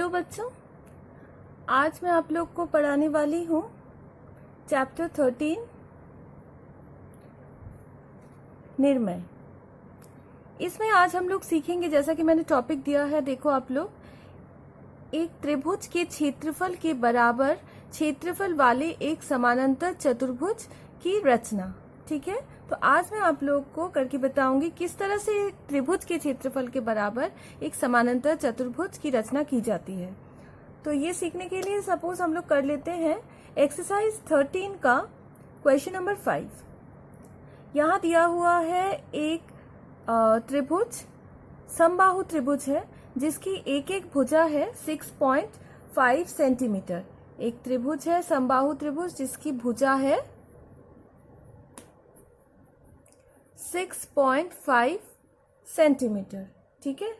बच्चों, आज मैं आप लोग को पढ़ाने वाली हूँ चैप्टर 13 निर्मय। इसमें आज हम लोग सीखेंगे, जैसा कि मैंने टॉपिक दिया है, देखो आप लोग, एक त्रिभुज के क्षेत्रफल के बराबर क्षेत्रफल वाले एक समानांतर चतुर्भुज की रचना। ठीक है, तो आज मैं आप लोग को करके बताऊंगी किस तरह से एक त्रिभुज के क्षेत्रफल के बराबर एक समानांतर चतुर्भुज की रचना की जाती है। तो ये सीखने के लिए सपोज हम लोग कर लेते हैं एक्सरसाइज 13 का क्वेश्चन नंबर 5। यहाँ दिया हुआ है एक त्रिभुज, समबाहु त्रिभुज है जिसकी एक एक भुजा है 6.5 सेंटीमीटर। एक त्रिभुज है समबाहु त्रिभुज जिसकी भुजा है 6.5 सेंटीमीटर। ठीक है,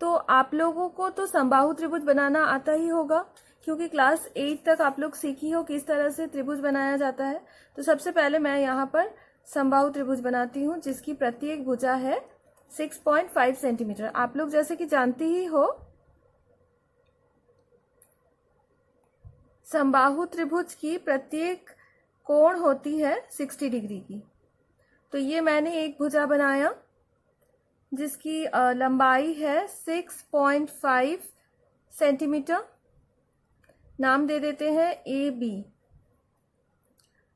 तो आप लोगों को तो समबाहु त्रिभुज बनाना आता ही होगा, क्योंकि क्लास 8 तक आप लोग सीखी हो किस तरह से त्रिभुज बनाया जाता है। तो सबसे पहले मैं यहाँ पर समबाहु त्रिभुज बनाती हूँ जिसकी प्रत्येक भुजा है 6.5 सेंटीमीटर। आप लोग जैसे कि जानती ही हो, समबाहु त्रिभुज की प्रत्येक कोण होती है 60 डिग्री की। तो ये मैंने एक भुजा बनाया जिसकी लंबाई है 6.5 सेंटीमीटर। नाम दे देते हैं ए बी।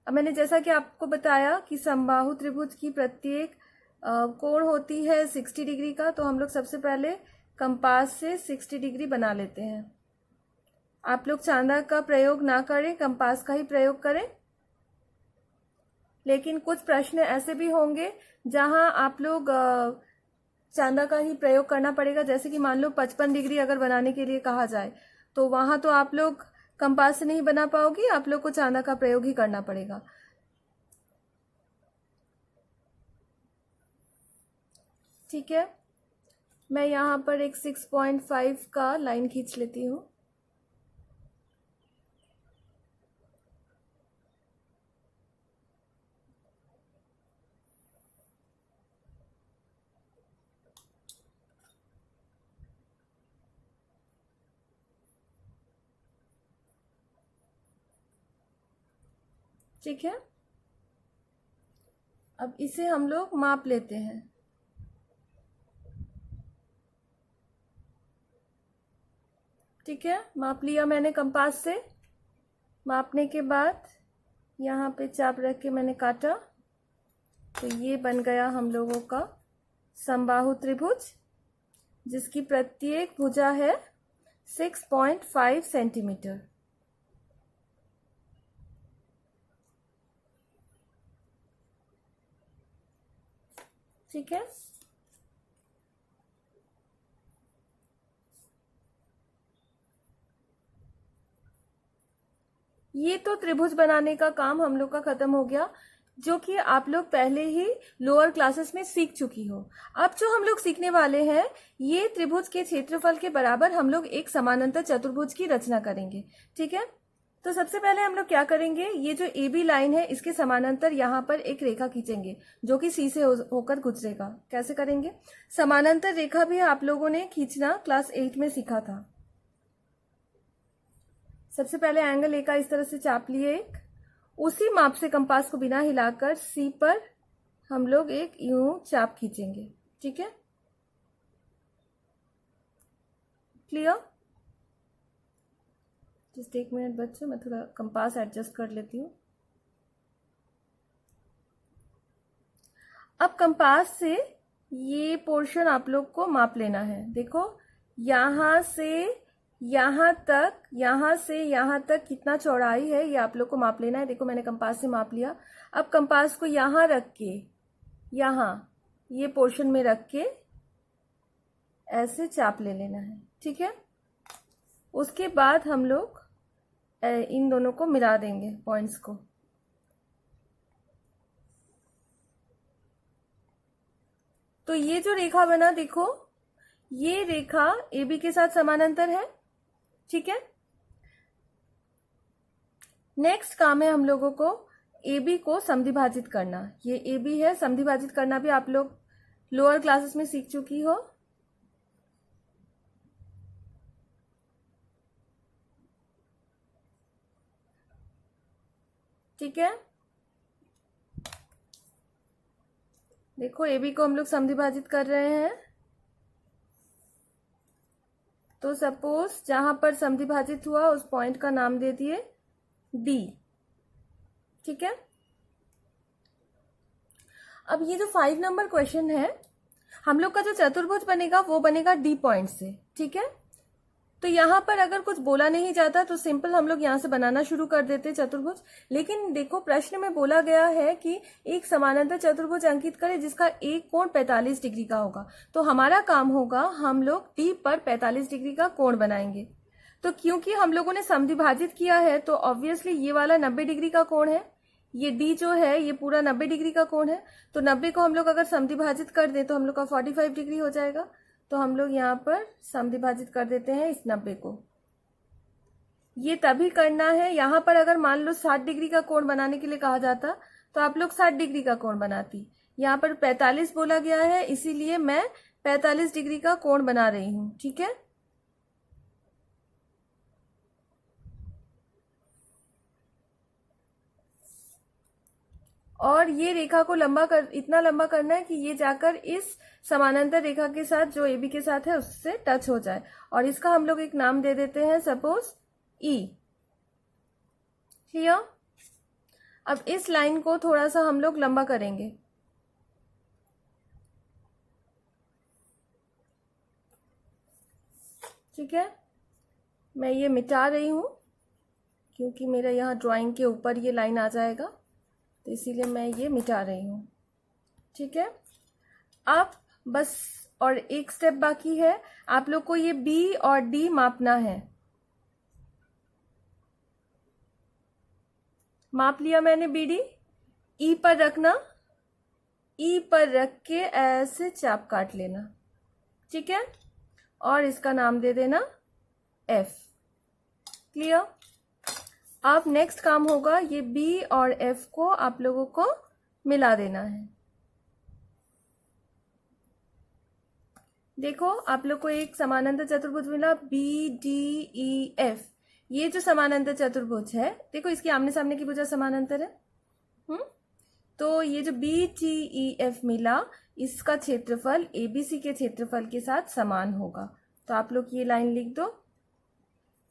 अब मैंने जैसा कि आपको बताया कि समबाहु त्रिभुज की प्रत्येक कोण होती है 60 डिग्री का, तो हम लोग सबसे पहले कंपास से 60 डिग्री बना लेते हैं। आप लोग चांदा का प्रयोग ना करें, कंपास का ही प्रयोग करें। लेकिन कुछ प्रश्न ऐसे भी होंगे जहां आप लोग चांदा का ही प्रयोग करना पड़ेगा, जैसे कि मान लो 55 डिग्री अगर बनाने के लिए कहा जाए तो वहां तो आप लोग कंपास से नहीं बना पाओगी, आप लोग को चांदा का प्रयोग ही करना पड़ेगा। ठीक है, मैं यहाँ पर एक 6.5 का लाइन खींच लेती हूँ। ठीक है, अब इसे हम लोग माप लेते हैं। ठीक है, माप लिया मैंने कंपास से। मापने के बाद यहाँ पे चाप रख के मैंने काटा, तो ये बन गया हम लोगों का समबाहु त्रिभुज जिसकी प्रत्येक भुजा है 6.5 सेंटीमीटर। ठीक है, ये तो त्रिभुज बनाने का काम हम लोग का खत्म हो गया, जो कि आप लोग पहले ही लोअर क्लासेस में सीख चुकी हो। अब जो हम लोग सीखने वाले हैं, ये त्रिभुज के क्षेत्रफल के बराबर हम लोग एक समानांतर चतुर्भुज की रचना करेंगे। ठीक है, तो सबसे पहले हम लोग क्या करेंगे, ये जो ए बी लाइन है इसके समानांतर यहाँ पर एक रेखा खींचेंगे जो कि सी से होकर गुजरेगा। कैसे करेंगे? समानांतर रेखा भी आप लोगों ने खींचना क्लास 8 में सीखा था। सबसे पहले एंगल ए का इस तरह से चाप लिए, एक उसी माप से कंपास को बिना हिलाकर सी पर हम लोग एक यूं चाप खींचेंगे। ठीक है, क्लियर? जस्ट एक मिनट बच्चों, मैं थोड़ा कंपास एडजस्ट कर लेती हूँ। अब कंपास से ये पोर्शन आप लोग को माप लेना है। देखो, यहां से यहाँ तक, यहाँ से यहाँ तक कितना चौड़ाई है ये आप लोग को माप लेना है। देखो, मैंने कंपास से माप लिया। अब कंपास को यहाँ रख के, यहाँ ये पोर्शन में रख के ऐसे चाप ले लेना है। ठीक है, उसके बाद हम लोग इन दोनों को मिला देंगे, पॉइंट्स को। तो ये जो रेखा बना, देखो, ये रेखा ए बी के साथ समानांतर है। ठीक है, नेक्स्ट काम है हम लोगों को ए बी को समद्विभाजित करना। ये ए बी है, समद्विभाजित करना भी आप लोग लोअर क्लासेस में सीख चुकी हो। ठीक है, देखो ए बी को हम लोग समद्विभाजित कर रहे हैं, तो सपोज जहां पर समद्विभाजित हुआ उस पॉइंट का नाम दे दिए डी। ठीक है, अब ये जो 5 नंबर क्वेश्चन है, हम लोग का जो चतुर्भुज बनेगा वो बनेगा डी पॉइंट से। ठीक है, तो यहां पर अगर कुछ बोला नहीं जाता तो सिंपल हम लोग यहां से बनाना शुरू कर देते चतुर्भुज। लेकिन देखो प्रश्न में बोला गया है कि एक समानांतर चतुर्भुज अंकित करें जिसका एक कोण 45 डिग्री का होगा। तो हमारा काम होगा, हम लोग डी पर 45 डिग्री का कोण बनाएंगे। तो क्योंकि हम लोगों ने समद्विभाजित किया है तो ऑब्वियसली ये वाला 90 डिग्री का कोण है, ये डी जो है ये पूरा 90 डिग्री का कोण है। तो 90 को हम लोग अगर समद्विभाजित कर दें तो हम लोग का 45 डिग्री हो जाएगा। तो हम लोग यहाँ पर समद्विभाजित कर देते हैं इस 90 को। ये तभी करना है, यहाँ पर अगर मान लो 60 डिग्री का कोण बनाने के लिए कहा जाता तो आप लोग 60 डिग्री का कोण बनाती। यहाँ पर 45 बोला गया है, इसीलिए मैं 45 डिग्री का कोण बना रही हूं। ठीक है, और ये रेखा को इतना लंबा करना है कि ये जाकर इस समानांतर रेखा के साथ जो ए बी के साथ है उससे टच हो जाए, और इसका हम लोग एक नाम दे देते हैं सपोज ई। क्लियर, अब इस लाइन को थोड़ा सा हम लोग लंबा करेंगे। ठीक है, मैं ये मिटा रही हूं क्योंकि मेरा यहाँ ड्राइंग के ऊपर ये लाइन आ जाएगा, तो इसीलिए मैं ये मिटा रही हूं। ठीक है, अब बस और एक स्टेप बाकी है, आप लोग को ये बी और डी मापना है। माप लिया मैंने बी डी, ई पर रखना, ई पर रख के ऐसे चाप काट लेना। ठीक है, और इसका नाम दे देना एफ। क्लियर, अब नेक्स्ट काम होगा, ये बी और एफ को आप लोगों को मिला देना है। देखो आप लोग को एक समानांतर चतुर्भुज मिला बी डी ई एफ। ये जो समानांतर चतुर्भुज है, देखो इसकी आमने सामने की भुजा समानांतर है। तो ये जो बी टी ई एफ मिला, इसका क्षेत्रफल एबीसी के क्षेत्रफल के साथ समान होगा। तो आप लोग ये लाइन लिख दो,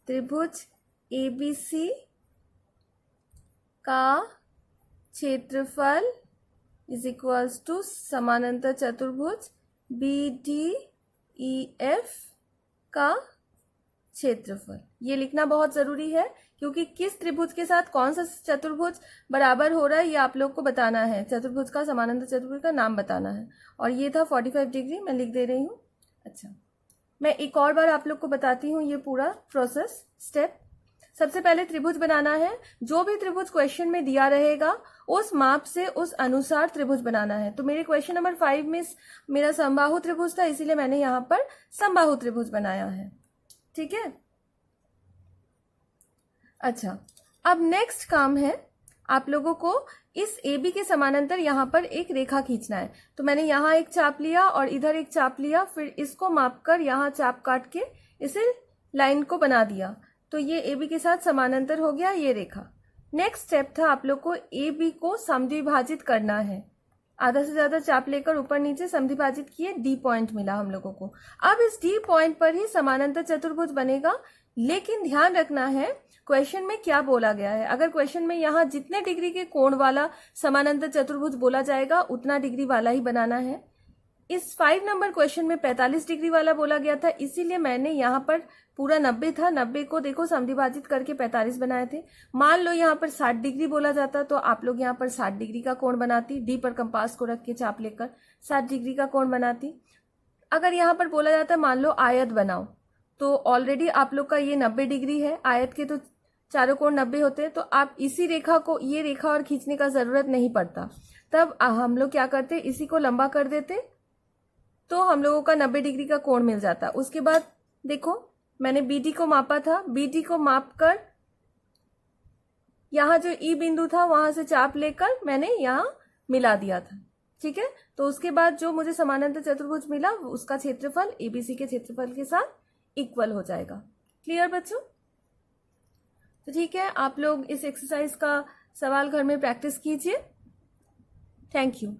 त्रिभुज एबीसी का क्षेत्रफल इज इक्वल्स टू समानांतर चतुर्भुज बी डी ई एफ का क्षेत्रफल। ये लिखना बहुत जरूरी है क्योंकि किस त्रिभुज के साथ कौन सा चतुर्भुज बराबर हो रहा है ये आप लोग को बताना है। चतुर्भुज का, समानांतर चतुर्भुज का नाम बताना है। और ये था 45 डिग्री, मैं लिख दे रही हूँ। अच्छा, मैं एक और बार आप लोग को बताती हूँ ये पूरा प्रोसेस स्टेप। सबसे पहले त्रिभुज बनाना है। जो भी त्रिभुज क्वेश्चन में दिया रहेगा उस माप से उस अनुसार त्रिभुज बनाना है। तो मेरे क्वेश्चन नंबर 5 में मेरा समबाहु त्रिभुज था, इसीलिए मैंने यहाँ पर समबाहु त्रिभुज बनाया है। ठीक है, अच्छा, अब नेक्स्ट काम है आप लोगों को इस AB के समानांतर यहाँ पर एक रेखा खींचना है। तो मैंने यहाँ एक चाप लिया और इधर एक चाप लिया, फिर इसको मापकर यहाँ चाप काट के इसे लाइन को बना दिया। तो ये AB के साथ समानांतर हो गया ये रेखा। नेक्स्ट स्टेप था आप लोग को AB को समद्विभाजित करना है। आधा से ज्यादा चाप लेकर ऊपर नीचे समद्विभाजित किए, डी पॉइंट मिला हम लोगों को। अब इस डी पॉइंट पर ही समानांतर चतुर्भुज बनेगा। लेकिन ध्यान रखना है क्वेश्चन में क्या बोला गया है। अगर क्वेश्चन में यहाँ जितने डिग्री के कोण वाला समानांतर चतुर्भुज बोला जाएगा उतना डिग्री वाला ही बनाना है। इस 5 नंबर क्वेश्चन में 45 डिग्री वाला बोला गया था, इसीलिए मैंने यहाँ पर पूरा 90 था, 90 को देखो समद्विभाजित करके 45 बनाए थे। मान लो यहाँ पर 60 डिग्री बोला जाता तो आप लोग यहाँ पर 60 डिग्री का कोण बनाती, डी पर कंपास को रख के चाप लेकर 60 डिग्री का कोण बनाती। अगर यहाँ पर बोला जाता मान लो आयत बनाओ, तो ऑलरेडी आप लोग का ये 90 डिग्री है, आयत के तो चारों कोण 90 होते हैं, तो आप इसी रेखा को, ये रेखा और खींचने का जरूरत नहीं पड़ता। तब हम लोग क्या करते, इसी को लंबा कर देते तो हम लोगों का 90 डिग्री का कोण मिल जाता। उसके बाद देखो मैंने BD को मापा था, BD को मापकर यहाँ जो E बिंदु था वहां से चाप लेकर मैंने यहाँ मिला दिया था। ठीक है, तो उसके बाद जो मुझे समानांतर चतुर्भुज मिला उसका क्षेत्रफल ABC के क्षेत्रफल के साथ इक्वल हो जाएगा। क्लियर बच्चों? तो ठीक है, आप लोग इस एक्सरसाइज का सवाल घर में प्रैक्टिस कीजिए। Thank you.